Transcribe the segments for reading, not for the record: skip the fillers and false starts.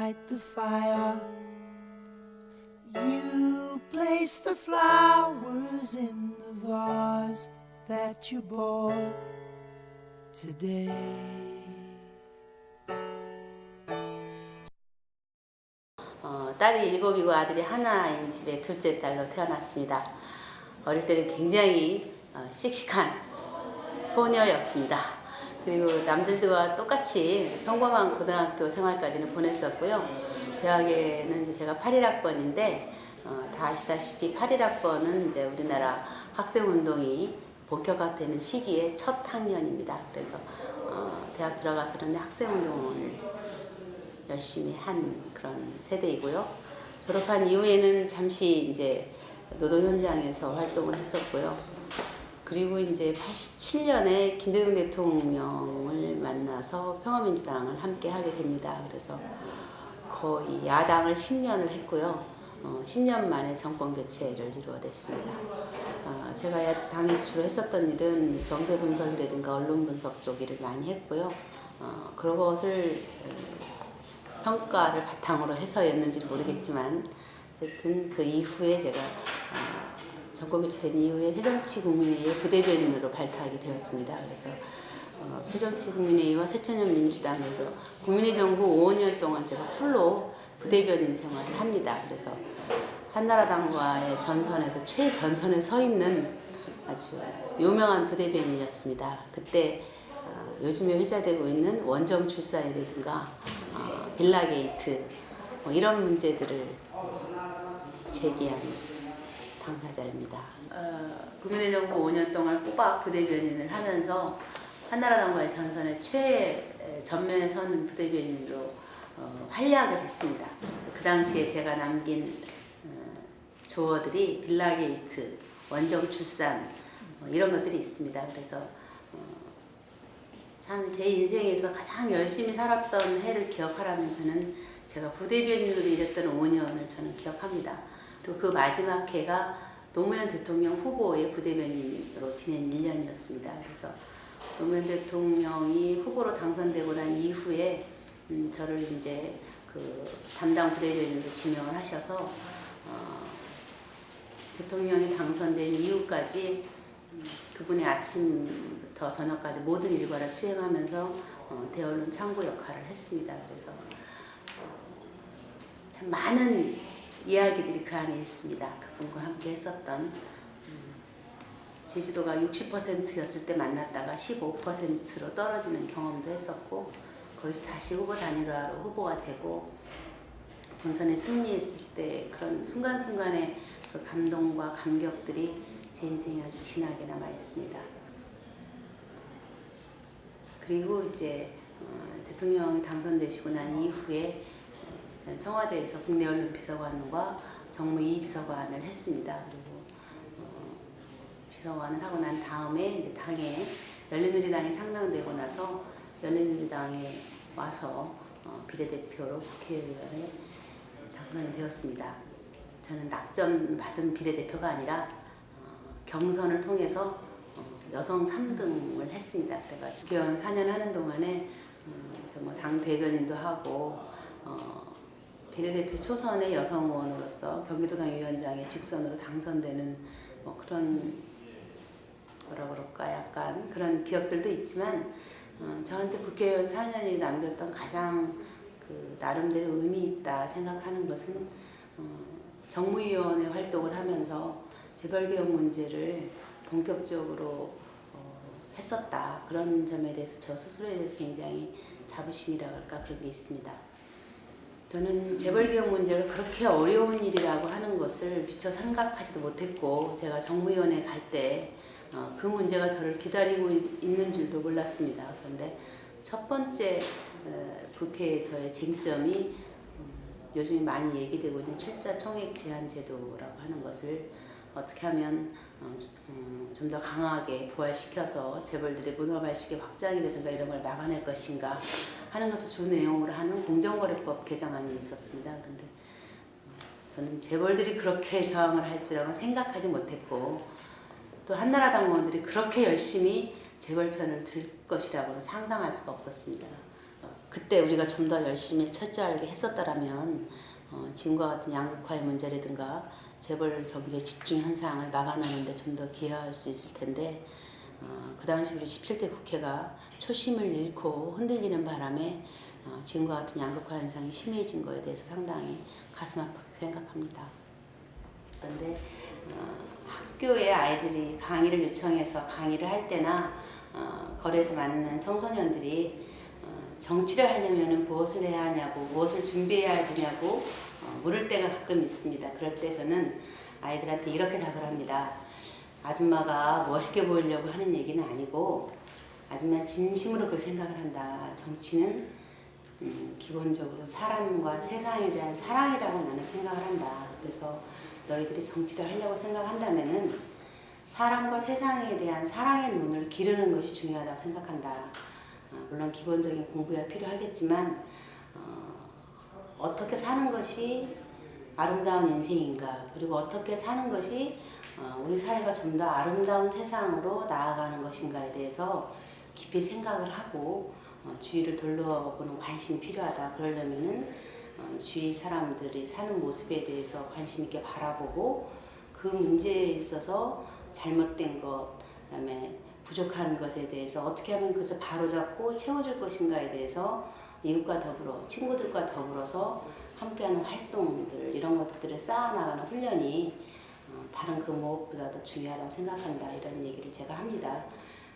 light the fire. You place the flowers in the vase that you bought today. 딸이 7이고 아들이 하나인 집에 둘째 딸로 태어났습니다. 어릴 때는 굉장히 씩씩한 소녀였습니다. 그리고 남들과 똑같이 평범한 고등학교 생활까지는 보냈었고요. 대학에는 이제 제가 81학번인데 다 아시다시피 81학번은 이제 우리나라 학생운동이 본격화되는 시기의 첫 학년입니다. 그래서 대학 들어가서는 학생운동을 열심히 한 그런 세대이고요. 졸업한 이후에는 잠시 이제 노동 현장에서 활동을 했었고요. 그리고 이제 87년에 김대중 대통령을 만나서 평화민주당을 함께 하게 됩니다. 그래서 거의 야당을 10년을 했고요. 10년 만에 정권 교체를 이루어냈습니다. 제가 당에서 주로 했었던 일은 정세 분석이라든가 언론 분석 쪽 일을 많이 했고요. 그것을 평가를 바탕으로 해서였는지는 모르겠지만 어쨌든 그 이후에 제가 정권 교체된 이후에 새정치국민회의 부대변인으로 발탁이 되었습니다. 그래서 새정치국민회의와 새천년민주당에서 국민의 정부 5년 동안 제가 풀로 부대변인 생활을 합니다. 그래서 한나라당과의 전선에서 최전선에 서 있는 아주 유명한 부대변인이었습니다. 그때 요즘에 회자되고 있는 원정 출산이라든가 빌라게이트 이런 문제들을 제기한 당사자입니다. 국민의 정부 5년 동안 꼬박 부대변인을 하면서 한나라당과의 전선에 최전면에 서는 부대변인으로 활약을 했습니다. 그 당시에 제가 남긴 조어들이 빌라게이트, 원정 출산 이런 것들이 있습니다. 그래서 참 제 인생에서 가장 열심히 살았던 해를 기억하라면 저는 제가 부대변인으로 일했던 5년을 저는 기억합니다. 그리고 그 마지막 해가 노무현 대통령 후보의 부대변인으로 지낸 1년이었습니다. 그래서 노무현 대통령이 후보로 당선되고 난 이후에 저를 이제 그 담당 부대변인으로 지명을 하셔서 대통령이 당선된 이후까지 그분의 아침부터 저녁까지 모든 일과를 수행하면서 대언론 참고 역할을 했습니다. 그래서 참 많은 이야기들이 그 안에 있습니다. 그분과 함께 했었던 지지도가 60%였을 때 만났다가 15%로 떨어지는 경험도 했었고 거기서 다시 후보 단일화로 후보가 되고 본선에 승리했을 때 그런 순간순간의 그 감동과 감격들이 제 인생에 아주 진하게 남아 있습니다. 그리고 이제 대통령이 당선되시고 난 이후에 저는 청와대에서 국내 언론 비서관과 정무위 비서관을 했습니다. 그리고 비서관을 하고 난 다음에 이제 당에 열린우리당이 창당되고 나서 열린우리당에 와서 비례대표로 국회의원에 당선이 되었습니다. 저는 낙점 받은 비례대표가 아니라 경선을 통해서 여성 3등을 했습니다. 그래가지고 국회의원 4년 하는 동안에 당 대변인도 하고 비례대표 초선의 여성 의원으로서 경기도당 위원장에 직선으로 당선되는 그런 뭐라 그럴까 약간 그런 기억들도 있지만 저한테 국회의원 4년이 남겼던 가장 그 나름대로 의미 있다 생각하는 것은 정무위원회 활동을 하면서 재벌개혁 문제를 본격적으로 했었다. 그런 점에 대해서 저 스스로에 대해서 굉장히 자부심이라 할까 그런 게 있습니다. 저는 재벌개혁 문제가 그렇게 어려운 일이라고 하는 것을 미처 생각하지도 못했고 제가 정무위원회 갈 때 그 문제가 저를 기다리고 있는 줄도 몰랐습니다. 그런데 첫 번째 국회에서의 쟁점이 요즘 많이 얘기되고 있는 출자 총액 제한 제도라고 하는 것을 어떻게 하면 좀 더 강하게 부활시켜서 재벌들의 문화발식의 확장이라든가 이런 걸 막아낼 것인가 하는 것을 주 내용으로 하는 공정거래법 개정안이 있었습니다. 그런데 저는 재벌들이 그렇게 저항을 할 줄은 생각하지 못했고 또 한나라당 의원들이 그렇게 열심히 재벌 편을 들 것이라고는 상상할 수가 없었습니다. 그때 우리가 좀 더 열심히 철저하게 했었더라면 지금과 같은 양극화의 문제라든가 재벌 경제 집중 현상을 막아내는 데 좀 더 기여할 수 있을 텐데 그 당시 우리 17대 국회가 초심을 잃고 흔들리는 바람에 지금과 같은 양극화 현상이 심해진 거에 대해서 상당히 가슴 아프게 생각합니다. 그런데 학교에 아이들이 강의를 요청해서 강의를 할 때나 거리에서 만나는 청소년들이 정치를 하려면 무엇을 해야 하냐고, 무엇을 준비해야 되냐고 물을 때가 가끔 있습니다. 그럴 때 저는 아이들한테 이렇게 답을 합니다. 아줌마가 멋있게 보이려고 하는 얘기는 아니고 아줌마는 진심으로 그걸 생각을 한다. 정치는 기본적으로 사람과 세상에 대한 사랑이라고 나는 생각을 한다. 그래서 너희들이 정치를 하려고 생각한다면은 사람과 세상에 대한 사랑의 눈을 기르는 것이 중요하다고 생각한다. 물론 기본적인 공부가 필요하겠지만 어떻게 사는 것이 아름다운 인생인가, 그리고 어떻게 사는 것이 우리 사회가 좀 더 아름다운 세상으로 나아가는 것인가에 대해서 깊이 생각을 하고 주위를 둘러보는 관심이 필요하다. 그러려면은 주위 사람들이 사는 모습에 대해서 관심 있게 바라보고 그 문제에 있어서 잘못된 것, 그다음에 부족한 것에 대해서 어떻게 하면 그것을 바로잡고 채워줄 것인가에 대해서 이웃과 더불어 친구들과 더불어서 함께하는 활동들, 이런 것들을 쌓아나가는 훈련이 다른 그 무엇보다도 중요하다고 생각한다. 이런 얘기를 제가 합니다.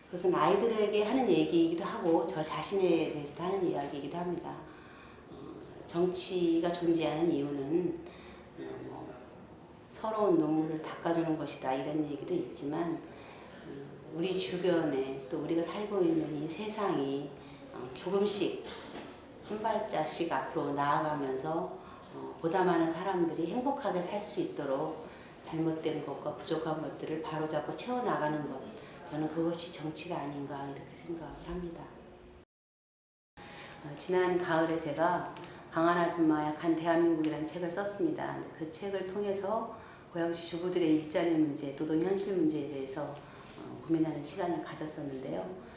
그것은 아이들에게 하는 얘기이기도 하고 저 자신에 대해서 하는 이야기이기도 합니다. 정치가 존재하는 이유는 서러운 눈물을 닦아주는 것이다. 이런 얘기도 있지만 우리 주변에 또 우리가 살고 있는 이 세상이 조금씩 한 발짝씩 앞으로 나아가면서 보다 많은 사람들이 행복하게 살 수 있도록 잘못된 것과 부족한 것들을 바로잡고 채워나가는 것, 저는 그것이 정치가 아닌가 이렇게 생각을 합니다. 지난 가을에 제가 강한 아줌마 약한 대한민국이라는 책을 썼습니다. 그 책을 통해서 고양시 주부들의 일자리 문제, 노동 현실 문제에 대해서 고민하는 시간을 가졌었는데요.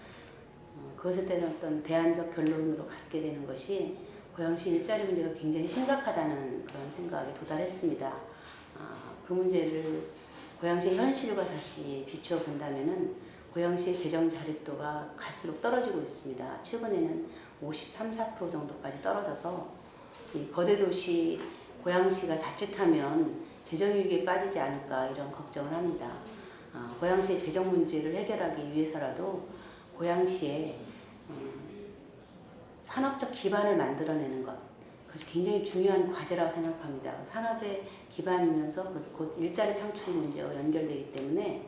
그것에 대한 어떤 대안적 결론으로 갖게 되는 것이 고양시 일자리 문제가 굉장히 심각하다는 그런 생각에 도달했습니다. 그 문제를 고양시의 현실과 다시 비추어 본다면은 고양시의 재정 자립도가 갈수록 떨어지고 있습니다. 최근에는 53, 4% 정도까지 떨어져서 이 거대 도시 고양시가 자칫하면 재정위기에 빠지지 않을까 이런 걱정을 합니다. 고양시의 재정 문제를 해결하기 위해서라도 고양시에 산업적 기반을 만들어내는 것, 그것이 굉장히 중요한 과제라고 생각합니다. 산업의 기반이면서 곧 일자리 창출 문제와 연결되기 때문에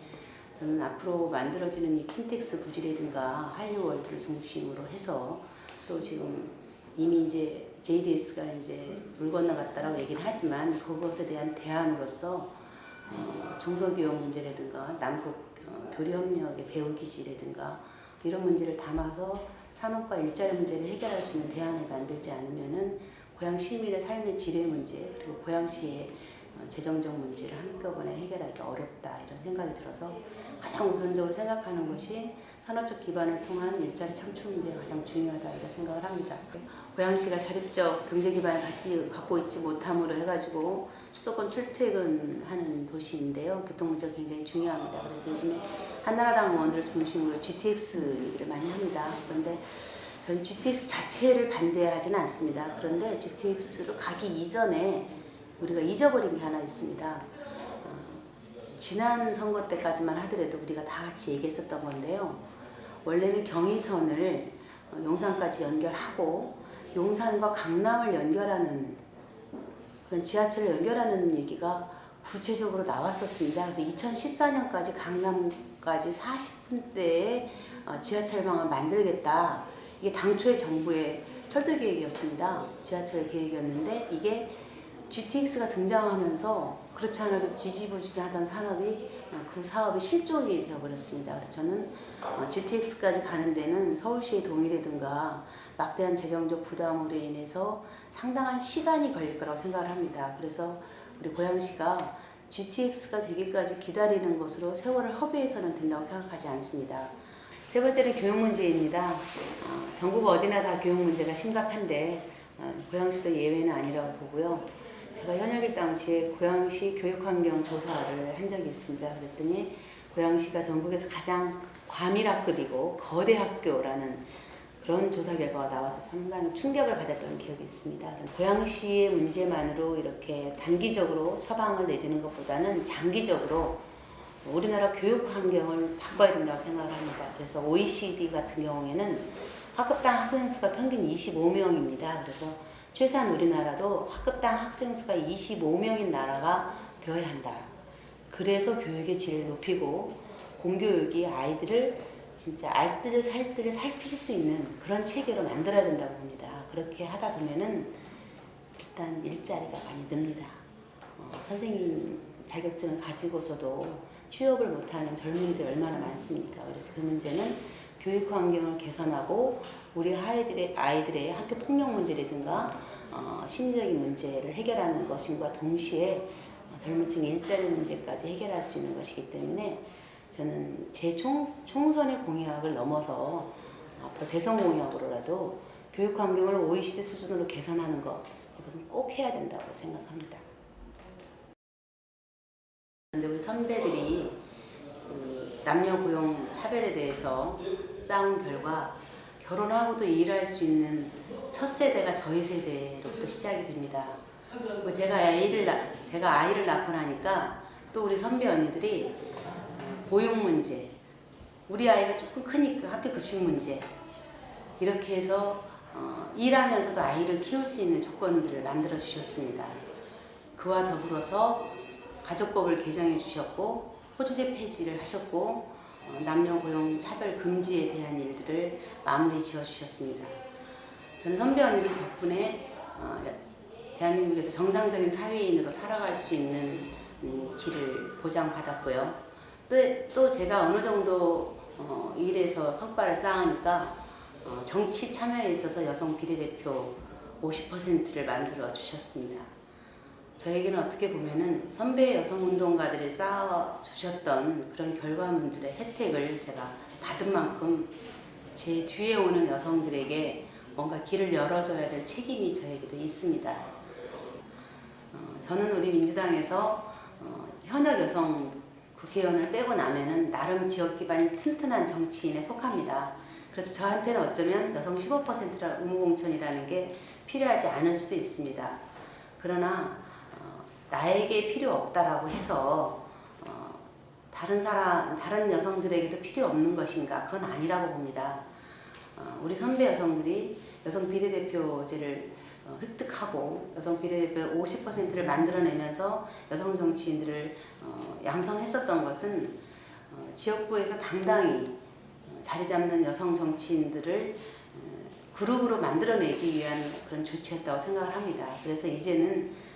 저는 앞으로 만들어지는 이 킨텍스 부지라든가 한류월드를 중심으로 해서 또 지금 이미 이제 JDS가 이제 물 건너갔다라고 얘기를 하지만 그것에 대한 대안으로서 중소기업 문제라든가 남북 교류협력의 배후기지라든가 이런 문제를 담아서 산업과 일자리 문제를 해결할 수 있는 대안을 만들지 않으면은 고양 시민의 삶의 질의 문제 그리고 고양시의 재정적 문제를 한꺼번에 해결하기가 어렵다 이런 생각이 들어서 가장 우선적으로 생각하는 것이 산업적 기반을 통한 일자리 창출 문제가 가장 중요하다 이렇게 생각을 합니다. 고양시가 자립적 경제 기반을 갖고 있지 못함으로 해가지고 수도권 출퇴근하는 도시인데요. 교통 문제가 굉장히 중요합니다. 그래서 요즘에 한나라당 의원들을 중심으로 GTX 얘기를 많이 합니다. 그런데 전 GTX 자체를 반대하지는 않습니다. 그런데 GTX로 가기 이전에 우리가 잊어버린 게 하나 있습니다. 지난 선거 때까지만 하더라도 우리가 다 같이 얘기했었던 건데요. 원래는 경의선을 용산까지 연결하고 용산과 강남을 연결하는 그런 지하철을 연결하는 얘기가 구체적으로 나왔었습니다. 그래서 2014년까지 강남까지 40분대의 지하철망을 만들겠다. 이게 당초의 정부의 철도 계획이었습니다. 지하철 계획이었는데 이게 GTX가 등장하면서 그렇지 않아도 지지부진하던 산업이 그 사업이 실종이 되어버렸습니다. 그래서 저는 GTX까지 가는 데는 서울시의 동의라든가 막대한 재정적 부담으로 인해서 상당한 시간이 걸릴 거라고 생각을 합니다. 그래서 우리 고양시가 GTX가 되기까지 기다리는 것으로 세월을 허비해서는 된다고 생각하지 않습니다. 세 번째는 교육 문제입니다. 전국 어디나 다 교육 문제가 심각한데 고양시도 예외는 아니라고 보고요. 제가 현역일 당시에 고양시 교육환경 조사를 한 적이 있습니다. 그랬더니 고양시가 전국에서 가장 과밀학급이고 거대 학교라는 그런 조사 결과가 나와서 상당히 충격을 받았던 기억이 있습니다. 고양시의 문제만으로 이렇게 단기적으로 처방을 내리는 것보다는 장기적으로 우리나라 교육 환경을 바꿔야 된다고 생각을 합니다. 그래서 OECD 같은 경우에는 학급당 학생 수가 평균 25명입니다. 그래서 최소한 우리나라도 학급당 학생 수가 25명인 나라가 되어야 한다. 그래서 교육의 질을 높이고 공교육이 아이들을 진짜 알뜰 살뜰 살필 수 있는 그런 체계로 만들어야 된다고 봅니다. 그렇게 하다 보면은 일단 일자리가 많이 늡니다. 선생님 자격증을 가지고서도 취업을 못하는 젊은이들이 얼마나 많습니까? 그래서 그 문제는 교육 환경을 개선하고 우리 아이들의 학교 폭력 문제라든가 심리적인 문제를 해결하는 것과 동시에 젊은 층의 일자리 문제까지 해결할 수 있는 것이기 때문에 저는 제 총선의 공약을 넘어서 앞으로 대선 공약으로라도 교육 환경을 OECD 수준으로 개선하는 것, 이것은 꼭 해야 된다고 생각합니다. 그런데 우리 선배들이 남녀 고용 차별에 대해서 싸운 결과 결혼하고도 일할 수 있는 첫 세대가 저희 세대로부터 시작이 됩니다. 그리고 제가 아이를 낳고 나니까 또 우리 선배 언니들이 보육 문제, 우리 아이가 조금 크니까 학교 급식 문제, 이렇게 해서 일하면서도 아이를 키울 수 있는 조건들을 만들어 주셨습니다. 그와 더불어서 가족법을 개정해 주셨고 호주제 폐지를 하셨고 남녀 고용 차별 금지에 대한 일들을 마무리 지어 주셨습니다. 저는 선배 언니들 덕분에 대한민국에서 정상적인 사회인으로 살아갈 수 있는 길을 보장받았고요. 또 제가 어느 정도 일에서 성과를 쌓으니까 정치 참여에 있어서 여성 비례대표 50%를 만들어 주셨습니다. 저에게는 어떻게 보면은 선배 여성운동가들이 쌓아주셨던 그런 결과물들의 혜택을 제가 받은 만큼 제 뒤에 오는 여성들에게 뭔가 길을 열어줘야 될 책임이 저에게도 있습니다. 저는 우리 민주당에서 현역 여성 국회의원을 빼고 나면은 나름 지역 기반이 튼튼한 정치인에 속합니다. 그래서 저한테는 어쩌면 여성 15%라 의무공천이라는 게 필요하지 않을 수도 있습니다. 그러나 나에게 필요 없다라고 해서 다른 여성들에게도 필요 없는 것인가? 그건 아니라고 봅니다. 우리 선배 여성들이 여성 비례대표제를 획득하고 여성 비례대표 50%를 만들어내면서 여성 정치인들을 양성했었던 것은 지역구에서 당당히 자리 잡는 여성 정치인들을 그룹으로 만들어내기 위한 그런 조치였다고 생각을 합니다. 그래서 이제는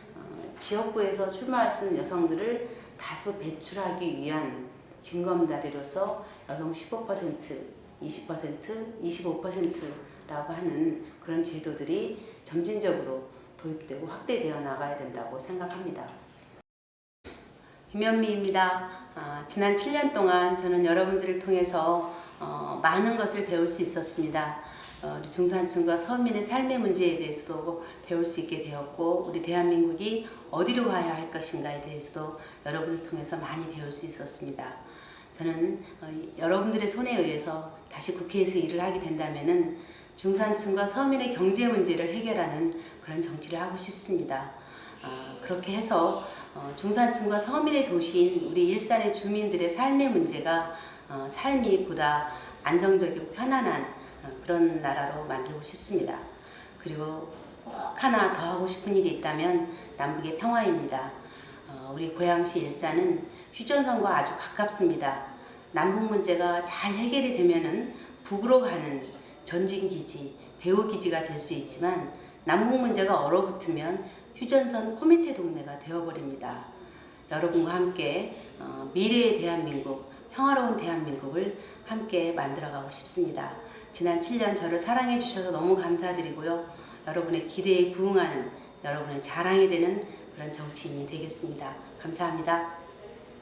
지역구에서 출마할 수 있는 여성들을 다수 배출하기 위한 징검다리로서 여성 15%, 20%, 25%라고 하는 그런 제도들이 점진적으로 도입되고 확대되어 나가야 된다고 생각합니다. 김현미입니다. 지난 7년 동안 저는 여러분들을 통해서 많은 것을 배울 수 있었습니다. 우리 중산층과 서민의 삶의 문제에 대해서도 배울 수 있게 되었고 우리 대한민국이 어디로 가야 할 것인가에 대해서도 여러분을 통해서 많이 배울 수 있었습니다. 저는 여러분들의 손에 의해서 다시 국회에서 일을 하게 된다면은 중산층과 서민의 경제 문제를 해결하는 그런 정치를 하고 싶습니다. 그렇게 해서 중산층과 서민의 도시인 우리 일산의 주민들의 삶의 문제가 삶이 보다 안정적이고 편안한 그런 나라로 만들고 싶습니다. 그리고 꼭 하나 더 하고 싶은 일이 있다면 남북의 평화입니다. 우리 고양시 일산은 휴전선과 아주 가깝습니다. 남북 문제가 잘 해결이 되면은 북으로 가는 전진기지, 배후기지가 될 수 있지만 남북 문제가 얼어붙으면 휴전선 코미테 동네가 되어버립니다. 여러분과 함께 미래의 대한민국, 평화로운 대한민국을 함께 만들어가고 싶습니다. 지난 7년 저를 사랑해 주셔서 너무 감사드리고요. 여러분의 기대에 부응하는, 여러분의 자랑이 되는 그런 정치인이 되겠습니다. 감사합니다.